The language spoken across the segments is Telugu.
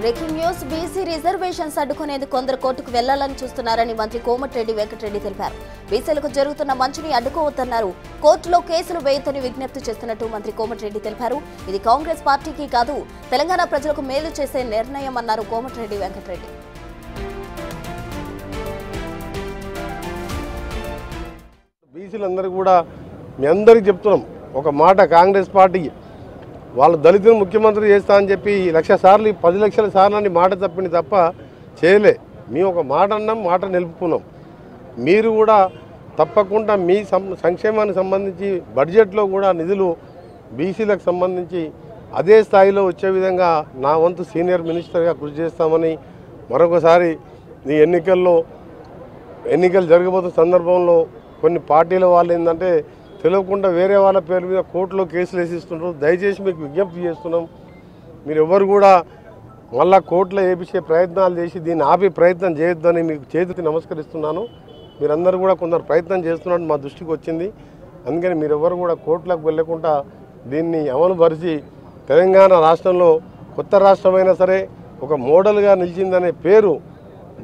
బ్రేకింగ్ న్యూస్ బీసీ రిజర్వేషన్స్ అడ్డుకునేందుకు కొందరు కోర్టుకు వెళ్లాలని చూస్తున్నారని మంత్రి కోమటిరెడ్డి వెంకటరెడ్డి తెలిపారు. బీసీలకు జరుగుతున్న మంచిని అడ్డుకోవద్దన్నారు. కోర్టులో కేసులు వేయొద్దని విజ్ఞప్తి చేస్తున్నట్టు మంత్రి కోమటిరెడ్డి తెలిపారు. ఇది కాంగ్రెస్ పార్టీకి కాదు, తెలంగాణ ప్రజలకు మేలు చేసే నిర్ణయం అన్నారు కోమటిరెడ్డి వెంకటరెడ్డి. బీసీలందరూ కూడా మీ అందరికీ చెప్తున్నాం ఒక మాట, కాంగ్రెస్ పార్టీకి వాళ్ళు దళితులు ముఖ్యమంత్రి చేస్తా అని చెప్పి 1,00,000 సార్లు 10 లక్షల సార్లు అని మాట తప్పింది తప్ప చేయలే. మేము ఒక మాట అన్నాం, మాట నిలుపుకున్నాం. మీరు కూడా తప్పకుండా మీ సంక్షేమానికి సంబంధించి బడ్జెట్లో కూడా నిధులు బీసీలకు సంబంధించి అదే స్థాయిలో వచ్చే విధంగా నా వంతు సీనియర్ మినిస్టర్గా కృషి చేస్తామని మరొకసారి ఈ ఎన్నికలు జరగబోతున్న సందర్భంలో కొన్ని పార్టీల వాళ్ళు ఏంటంటే తెలియకుండా వేరే వాళ్ళ పేరు మీద కోర్టులో కేసులు వేసిస్తున్నారు. దయచేసి మీకు విజ్ఞప్తి చేస్తున్నాం, మీరు ఎవరు కూడా మళ్ళా కోర్టులో వేపించే ప్రయత్నాలు చేసి దీన్ని ఆపే ప్రయత్నం చేయొద్దని మీకు చేతికి నమస్కరిస్తున్నాను. మీరందరూ కూడా కొందరు ప్రయత్నం చేస్తున్నట్టు మా దృష్టికి వచ్చింది. అందుకని మీరెవరు కూడా కోర్టులకు వెళ్ళకుండా దీన్ని అమలుపరిచి తెలంగాణ రాష్ట్రంలో కొత్త రాష్ట్రమైనా సరే ఒక మోడల్గా నిలిచిందనే పేరు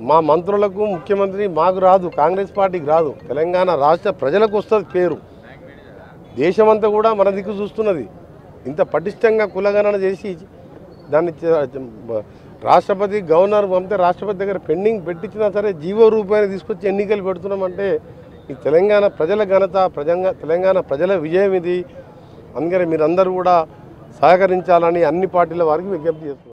మా మంత్రులకు, ముఖ్యమంత్రి మాకు రాదు, కాంగ్రెస్ పార్టీకి రాదు, తెలంగాణ రాష్ట్ర ప్రజలకు వస్తుంది పేరు. దేశమంతా కూడా మన దిక్కు చూస్తున్నది. ఇంత పటిష్టంగా కులగణన చేసి దాన్ని రాష్ట్రపతి గవర్నర్ పంపితే రాష్ట్రపతి దగ్గర పెండింగ్ పెట్టించినా సరే జీవో రూపాయలు తీసుకొచ్చి ఎన్నికలు పెడుతున్నామంటే ఈ తెలంగాణ ప్రజల ఘనత, తెలంగాణ ప్రజల విజయం ఇది. అందుకని మీరందరూ కూడా సహకరించాలని అన్ని పార్టీల వారికి విజ్ఞప్తి చేస్తున్నారు.